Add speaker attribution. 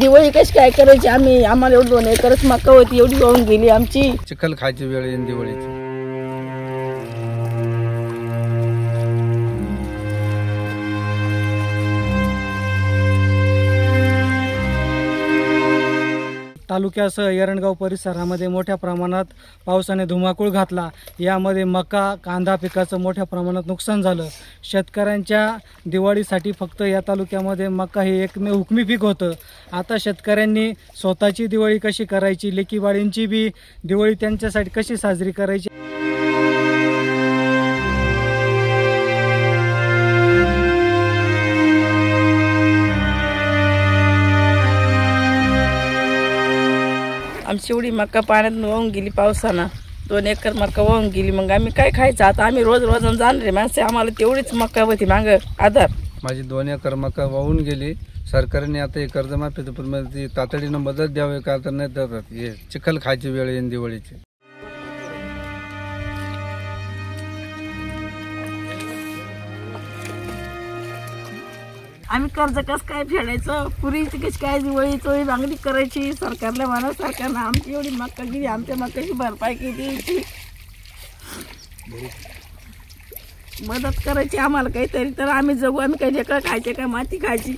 Speaker 1: दिवाळी कशी काय करायची आम्ही? आम्हाला एवढं 2 एकरच मका होती, एवढी वाहून गेली आमची.
Speaker 2: चिखल खायची वेळ येईन दिवाळीची.
Speaker 3: तालुक्यासह एरणगाव परिसरामध्ये मोठ्या प्रमाणात पावसाने धुमाकूळ घातला. यामध्ये मका, कांदा पिकाचं मोठ्या प्रमाणात नुकसान झालं. शेतकऱ्यांच्या दिवाळीसाठी फक्त या तालुक्यामध्ये मका हे एकमेव हुकमी पीक होतं. आता शेतकऱ्यांनी स्वतःची दिवाळी कशी करायची, लेकीबाळींची बी दिवाळी त्यांच्यासाठी कशी साजरी करायची.
Speaker 1: आमची एवढी मका पाण्यात वाहून गेली पावसानं. 2 एकर मका वाहून गेली. मग आम्ही काय खायचं आता? आम्ही रोज जाणारे माणसं, आम्हाला तेवढीच मका होती मागं आधार.
Speaker 2: माझी 2 एकर मका वाहून गेली. सरकारने आता हे कर्जमाफीचं पण तातडीनं मदत द्यावी का तर नाही देतात. हे चिखल खायची वेळ येईन दिवाळीची.
Speaker 1: आम्ही कर्ज कसं काय फेडायचं? पुरीची कशी काय दिवाळी चोळी मागणी करायची सरकारला? म्हणा सरकारनं आमची एवढी मका गेली, आमच्या मकाची भरपाई केली, मदत करायची आम्हाला काहीतरी, तर आम्ही जगू. आम्ही काही ढेकळं खायचे का माती खायची?